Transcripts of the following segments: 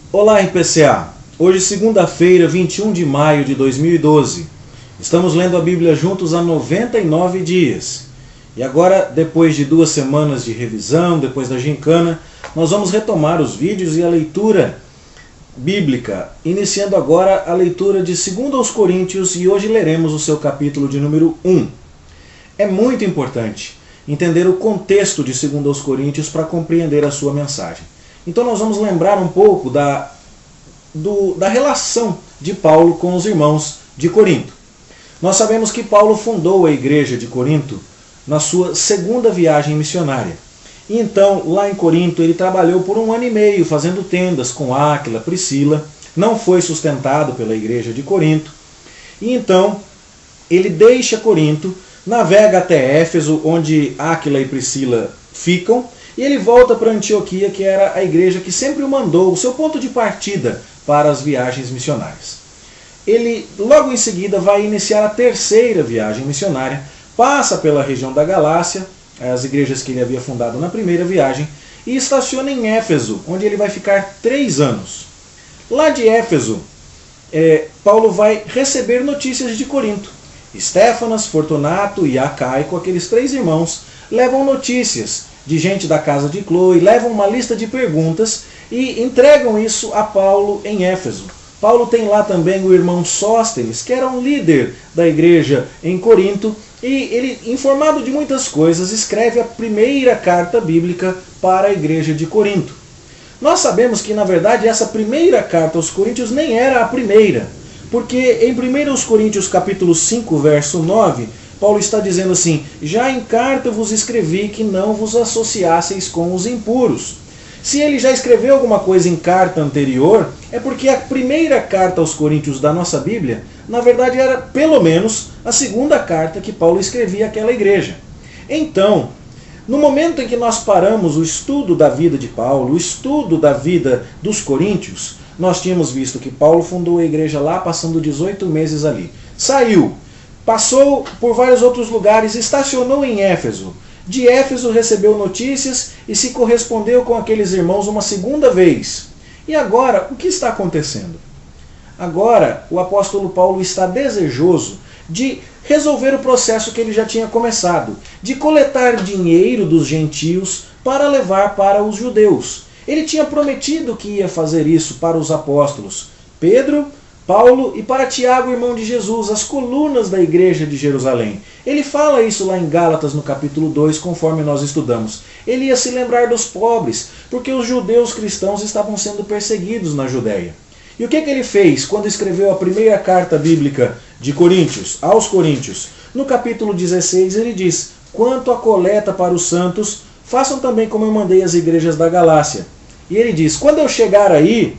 Olá, RPCA! Hoje, segunda-feira, 21 de maio de 2012. Estamos lendo a Bíblia juntos há 99 dias. E agora, depois de 2 semanas de revisão, depois da gincana, nós vamos retomar os vídeos e a leitura bíblica, iniciando agora a leitura de 2 aos Coríntios, e hoje leremos o seu capítulo de número 1. É muito importante entender o contexto de 2 aos Coríntios para compreender a sua mensagem. Então nós vamos lembrar um pouco da relação de Paulo com os irmãos de Corinto. Nós sabemos que Paulo fundou a igreja de Corinto na sua segunda viagem missionária. E então, lá em Corinto, ele trabalhou por 1 ano e meio fazendo tendas com Áquila, Priscila, não foi sustentado pela igreja de Corinto. E então, ele deixa Corinto, navega até Éfeso, onde Áquila e Priscila ficam, e ele volta para Antioquia, que era a igreja que sempre o mandou, o seu ponto de partida para as viagens missionárias. Ele, logo em seguida, vai iniciar a terceira viagem missionária, passa pela região da Galácia, as igrejas que ele havia fundado na primeira viagem, e estaciona em Éfeso, onde ele vai ficar 3 anos. Lá de Éfeso, Paulo vai receber notícias de Corinto. Estéfanas, Fortunato e Acaico, aqueles 3 irmãos, levam notícias de gente da casa de Cloe, levam uma lista de perguntas e entregam isso a Paulo em Éfeso. Paulo tem lá também o irmão Sóstenes, que era um líder da igreja em Corinto, e ele, informado de muitas coisas, escreve a primeira carta bíblica para a igreja de Corinto. Nós sabemos que, na verdade, essa primeira carta aos Coríntios nem era a primeira, porque em 1 Coríntios capítulo 5, verso 9, Paulo está dizendo assim: já em carta vos escrevi que não vos associasseis com os impuros. Se ele já escreveu alguma coisa em carta anterior, é porque a primeira carta aos Coríntios da nossa Bíblia, na verdade, era pelo menos a segunda carta que Paulo escrevia àquela igreja. Então, no momento em que nós paramos o estudo da vida de Paulo, o estudo da vida dos coríntios, nós tínhamos visto que Paulo fundou a igreja lá, passando 18 meses ali. Saiu, passou por vários outros lugares, estacionou em Éfeso. De Éfeso recebeu notícias e se correspondeu com aqueles irmãos uma segunda vez. E agora, o que está acontecendo? Agora, o apóstolo Paulo está desejoso de resolver o processo que ele já tinha começado, de coletar dinheiro dos gentios para levar para os judeus. Ele tinha prometido que ia fazer isso para os apóstolos Pedro, Paulo e para Tiago, irmão de Jesus, as colunas da igreja de Jerusalém. Ele fala isso lá em Gálatas, no capítulo 2, conforme nós estudamos. Ele ia se lembrar dos pobres, porque os judeus cristãos estavam sendo perseguidos na Judéia. E o que ele fez quando escreveu a primeira carta bíblica de Coríntios, aos Coríntios? No capítulo 16 ele diz: quanto à coleta para os santos, façam também como eu mandei às igrejas da Galácia. E ele diz: quando eu chegar aí,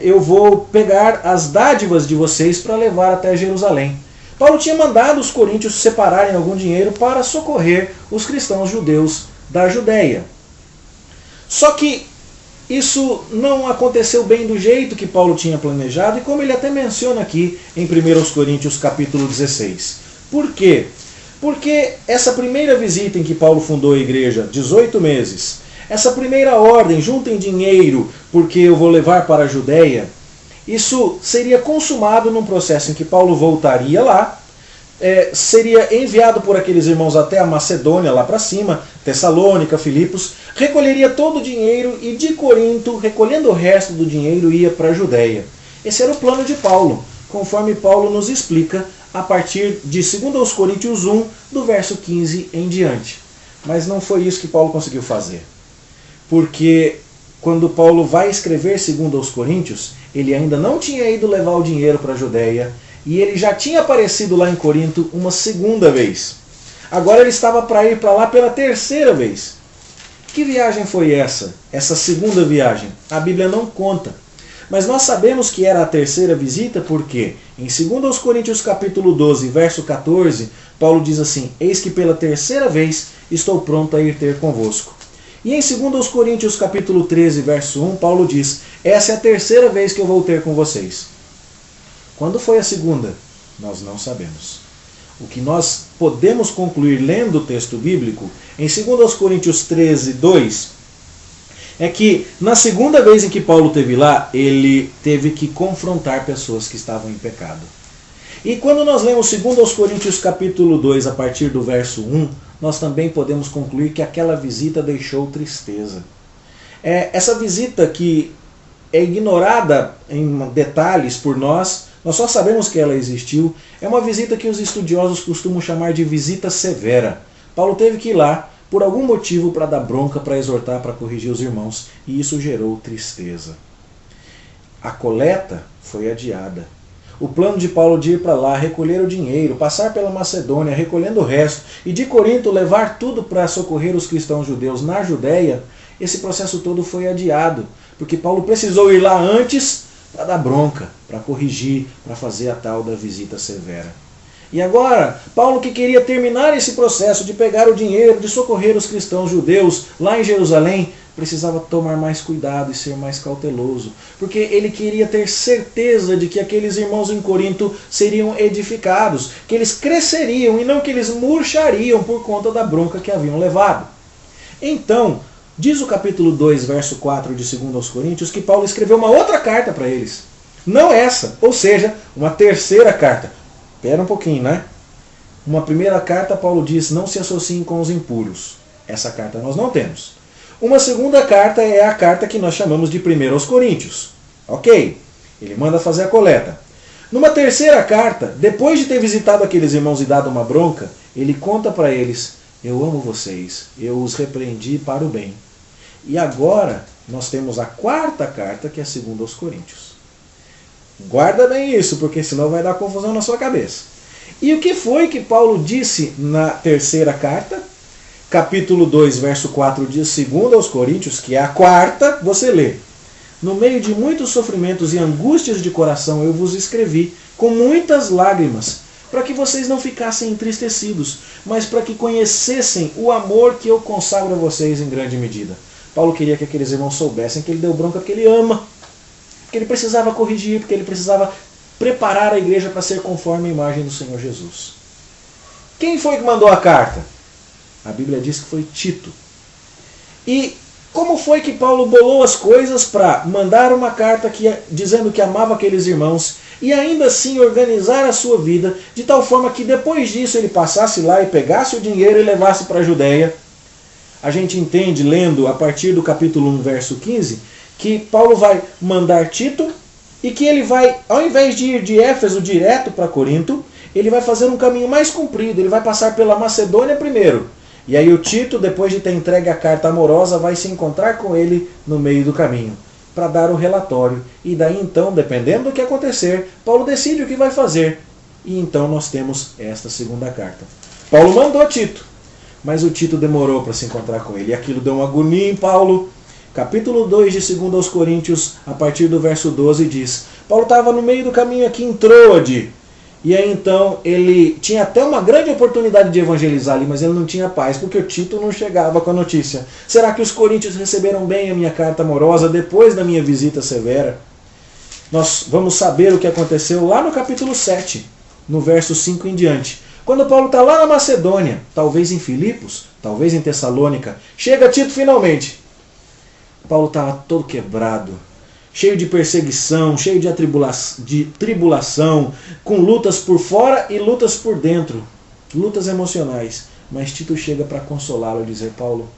eu vou pegar as dádivas de vocês para levar até Jerusalém. Paulo tinha mandado os coríntios separarem algum dinheiro para socorrer os cristãos judeus da Judéia. Só que isso não aconteceu bem do jeito que Paulo tinha planejado, e como ele até menciona aqui em 1 Coríntios capítulo 16. Por quê? Porque essa primeira visita em que Paulo fundou a igreja, 18 meses, essa primeira ordem, juntem dinheiro porque eu vou levar para a Judéia, isso seria consumado num processo em que Paulo voltaria lá, seria enviado por aqueles irmãos até a Macedônia, lá para cima, Tessalônica, Filipos, recolheria todo o dinheiro e de Corinto, recolhendo o resto do dinheiro, ia para a Judéia. Esse era o plano de Paulo, conforme Paulo nos explica a partir de 2 aos Coríntios 1, do verso 15 em diante. Mas não foi isso que Paulo conseguiu fazer. Porque quando Paulo vai escrever 2 aos Coríntios, ele ainda não tinha ido levar o dinheiro para a Judéia, e ele já tinha aparecido lá em Corinto uma segunda vez. Agora ele estava para ir para lá pela terceira vez. Que viagem foi essa? Essa segunda viagem? A Bíblia não conta. Mas nós sabemos que era a terceira visita porque em 2 aos Coríntios capítulo 12, verso 14, Paulo diz assim: eis que pela terceira vez estou pronto a ir ter convosco. E em 2 aos Coríntios capítulo 13, verso 1, Paulo diz: essa é a terceira vez que eu vou ter com vocês. Quando foi a segunda? Nós não sabemos. O que nós podemos concluir lendo o texto bíblico, em 2 aos Coríntios 13, 2, é que na segunda vez em que Paulo esteve lá, ele teve que confrontar pessoas que estavam em pecado. E quando nós lemos 2 Coríntios capítulo 2, a partir do verso 1, nós também podemos concluir que aquela visita deixou tristeza. Essa visita que é ignorada em detalhes por nós só sabemos que ela existiu, é uma visita que os estudiosos costumam chamar de visita severa. Paulo teve que ir lá por algum motivo para dar bronca, para exortar, para corrigir os irmãos, e isso gerou tristeza. A coleta foi adiada. O plano de Paulo de ir para lá, recolher o dinheiro, passar pela Macedônia, recolhendo o resto, e de Corinto levar tudo para socorrer os cristãos judeus na Judéia, esse processo todo foi adiado, porque Paulo precisou ir lá antes para dar bronca, para corrigir, para fazer a tal da visita severa. E agora, Paulo, que queria terminar esse processo de pegar o dinheiro, de socorrer os cristãos judeus lá em Jerusalém, precisava tomar mais cuidado e ser mais cauteloso, porque ele queria ter certeza de que aqueles irmãos em Corinto seriam edificados, que eles cresceriam e não que eles murchariam por conta da bronca que haviam levado. Então, diz o capítulo 2, verso 4 de 2 aos Coríntios, que Paulo escreveu uma outra carta para eles. Não essa, ou seja, uma terceira carta. Espera um pouquinho, né? Uma primeira carta, Paulo diz, não se associem com os impuros. Essa carta nós não temos. Uma segunda carta é a carta que nós chamamos de 1 aos Coríntios. Ok, ele manda fazer a coleta. Numa terceira carta, depois de ter visitado aqueles irmãos e dado uma bronca, ele conta para eles, eu amo vocês, eu os repreendi para o bem. E agora nós temos a quarta carta, que é 2 aos Coríntios. Guarda bem isso, porque senão vai dar confusão na sua cabeça. E o que foi que Paulo disse na terceira carta? Capítulo 2, verso 4 diz 2 aos Coríntios, que é a quarta, você lê. No meio de muitos sofrimentos e angústias de coração eu vos escrevi, com muitas lágrimas, para que vocês não ficassem entristecidos, mas para que conhecessem o amor que eu consagro a vocês em grande medida. Paulo queria que aqueles irmãos soubessem que ele deu bronca porque ele ama, porque ele precisava corrigir, porque ele precisava preparar a igreja para ser conforme a imagem do Senhor Jesus. Quem foi que mandou a carta? A Bíblia diz que foi Tito. E como foi que Paulo bolou as coisas para mandar uma carta dizendo que amava aqueles irmãos e ainda assim organizar a sua vida de tal forma que depois disso ele passasse lá e pegasse o dinheiro e levasse para a Judéia? A gente entende, lendo a partir do capítulo 1, verso 15, que Paulo vai mandar Tito e que ele vai, ao invés de ir de Éfeso direto para Corinto, ele vai fazer um caminho mais comprido, ele vai passar pela Macedônia primeiro. E aí o Tito, depois de ter entregue a carta amorosa, vai se encontrar com ele no meio do caminho, para dar o relatório. E daí então, dependendo do que acontecer, Paulo decide o que vai fazer. E então nós temos esta segunda carta. Paulo mandou Tito, mas o Tito demorou para se encontrar com ele. E aquilo deu uma agonia em Paulo. Capítulo 2 de 2 aos Coríntios, a partir do verso 12, diz: Paulo estava no meio do caminho aqui em Troade, e aí então ele tinha até uma grande oportunidade de evangelizar ali, mas ele não tinha paz, porque o Tito não chegava com a notícia. Será que os coríntios receberam bem a minha carta amorosa depois da minha visita severa? Nós vamos saber o que aconteceu lá no capítulo 7, no verso 5 em diante. Quando Paulo está lá na Macedônia, talvez em Filipos, talvez em Tessalônica, chega Tito finalmente. Paulo estava todo quebrado, cheio de perseguição, cheio de tribulação, com lutas por fora e lutas por dentro, lutas emocionais. Mas Tito chega para consolá-lo e dizer: Paulo,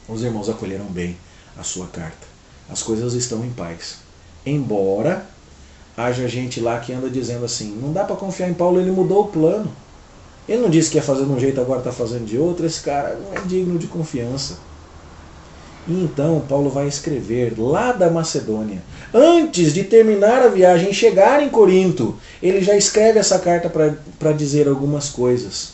os irmãos acolheram bem a sua carta. As coisas estão em paz. Embora haja gente lá que anda dizendo assim, não dá para confiar em Paulo, ele mudou o plano. Ele não disse que ia fazer de um jeito, agora está fazendo de outro. Esse cara não é digno de confiança. E então Paulo vai escrever lá da Macedônia, antes de terminar a viagem e chegar em Corinto, ele já escreve essa carta para dizer algumas coisas.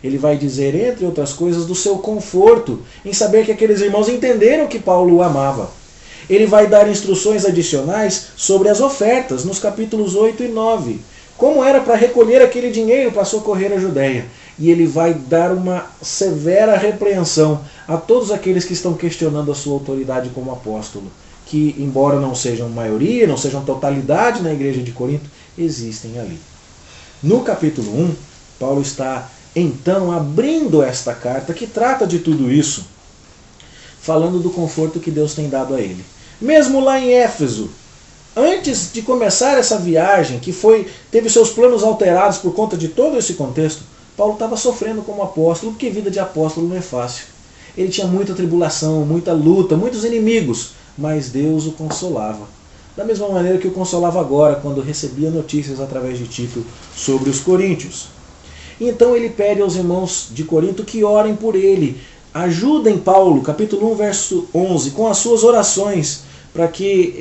Ele vai dizer, entre outras coisas, do seu conforto em saber que aqueles irmãos entenderam que Paulo o amava. Ele vai dar instruções adicionais sobre as ofertas, nos capítulos 8 e 9. Como era para recolher aquele dinheiro para socorrer a Judéia. E ele vai dar uma severa repreensão a todos aqueles que estão questionando a sua autoridade como apóstolo, que, embora não sejam maioria, não sejam totalidade na igreja de Corinto, existem ali. No capítulo 1, Paulo está, então, abrindo esta carta que trata de tudo isso. falando do conforto que Deus tem dado a ele. Mesmo lá em Éfeso, antes de começar essa viagem, que teve seus planos alterados por conta de todo esse contexto, Paulo estava sofrendo como apóstolo, porque vida de apóstolo não é fácil. Ele tinha muita tribulação, muita luta, muitos inimigos, mas Deus o consolava. Da mesma maneira que o consolava agora, quando recebia notícias através de Tito sobre os coríntios. Então ele pede aos irmãos de Corinto que orem por ele. Ajudem Paulo, capítulo 1, verso 11, com as suas orações, para que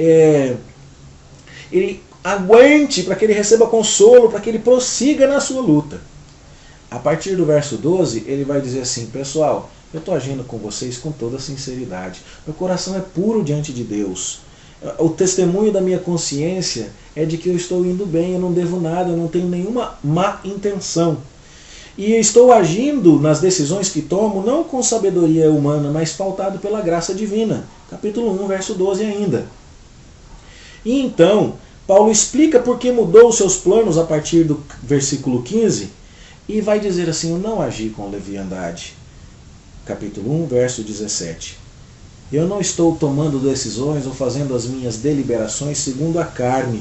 ele aguente, para que ele receba consolo, para que ele prossiga na sua luta. A partir do verso 12, ele vai dizer assim: pessoal, eu estou agindo com vocês com toda sinceridade. Meu coração é puro diante de Deus. O testemunho da minha consciência é de que eu estou indo bem, eu não devo nada, eu não tenho nenhuma má intenção. E estou agindo nas decisões que tomo não com sabedoria humana, mas pautado pela graça divina. Capítulo 1, verso 12 ainda. E então, Paulo explica por que mudou os seus planos a partir do versículo 15 e vai dizer assim: eu não agi com leviandade. Capítulo 1, verso 17. Eu não estou tomando decisões ou fazendo as minhas deliberações segundo a carne.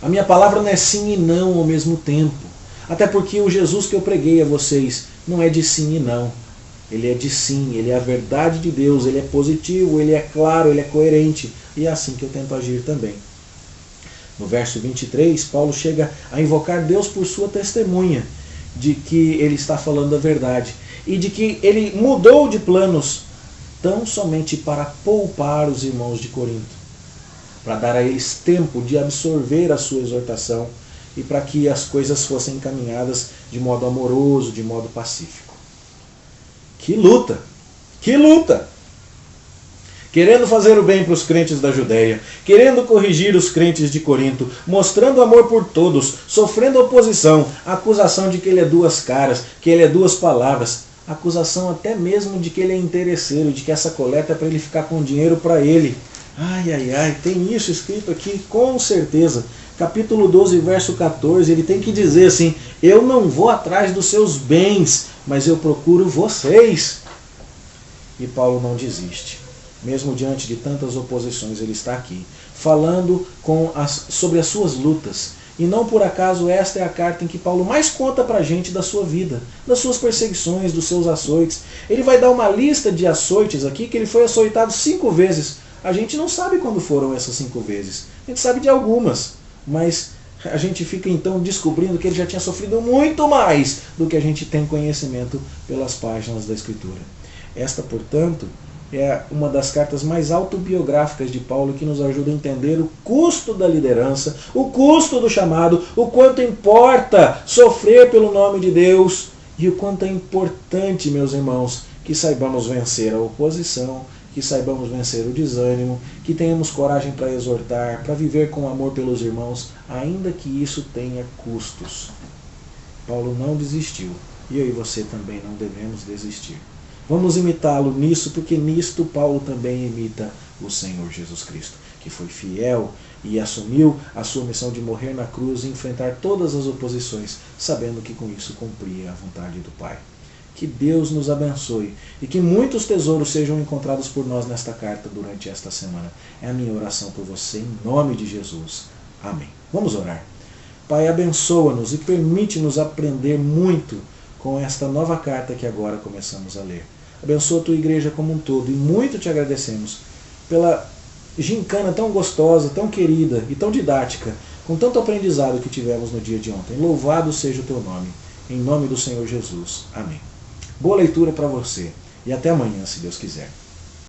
A minha palavra não é sim e não ao mesmo tempo. Até porque o Jesus que eu preguei a vocês não é de sim e não. Ele é de sim, ele é a verdade de Deus, ele é positivo, ele é claro, ele é coerente. E é assim que eu tento agir também. No verso 23, Paulo chega a invocar Deus por sua testemunha de que ele está falando a verdade e de que ele mudou de planos tão somente para poupar os irmãos de Corinto, para dar a eles tempo de absorver a sua exortação e para que as coisas fossem encaminhadas de modo amoroso, de modo pacífico. Que luta! Que luta! Querendo fazer o bem para os crentes da Judéia, querendo corrigir os crentes de Corinto, mostrando amor por todos, sofrendo oposição, acusação de que ele é duas caras, que ele é duas palavras, acusação até mesmo de que ele é interesseiro, de que essa coleta é para ele ficar com dinheiro para ele. Ai, ai, ai, tem isso escrito aqui com certeza. Capítulo 12, verso 14, ele tem que dizer assim: eu não vou atrás dos seus bens, mas eu procuro vocês. E Paulo não desiste. Mesmo diante de tantas oposições, ele está aqui, falando sobre as suas lutas. E não por acaso esta é a carta em que Paulo mais conta para a gente da sua vida, das suas perseguições, dos seus açoites. Ele vai dar uma lista de açoites aqui, que ele foi açoitado 5 vezes. A gente não sabe quando foram essas 5 vezes. A gente sabe de algumas, mas a gente fica então descobrindo que ele já tinha sofrido muito mais do que a gente tem conhecimento pelas páginas da Escritura. Esta, portanto, é uma das cartas mais autobiográficas de Paulo, que nos ajuda a entender o custo da liderança, o custo do chamado, o quanto importa sofrer pelo nome de Deus e o quanto é importante, meus irmãos, que saibamos vencer a oposição, que saibamos vencer o desânimo, que tenhamos coragem para exortar, para viver com amor pelos irmãos, ainda que isso tenha custos. Paulo não desistiu, e eu e você também não devemos desistir. Vamos imitá-lo nisso, porque nisto Paulo também imita o Senhor Jesus Cristo, que foi fiel e assumiu a sua missão de morrer na cruz e enfrentar todas as oposições, sabendo que com isso cumpria a vontade do Pai. Que Deus nos abençoe e que muitos tesouros sejam encontrados por nós nesta carta durante esta semana. É a minha oração por você, em nome de Jesus. Amém. Vamos orar. Pai, abençoa-nos e permite-nos aprender muito com esta nova carta que agora começamos a ler. Abençoa a tua igreja como um todo e muito te agradecemos pela gincana tão gostosa, tão querida e tão didática, com tanto aprendizado que tivemos no dia de ontem. Louvado seja o teu nome, em nome do Senhor Jesus. Amém. Boa leitura para você e até amanhã, se Deus quiser.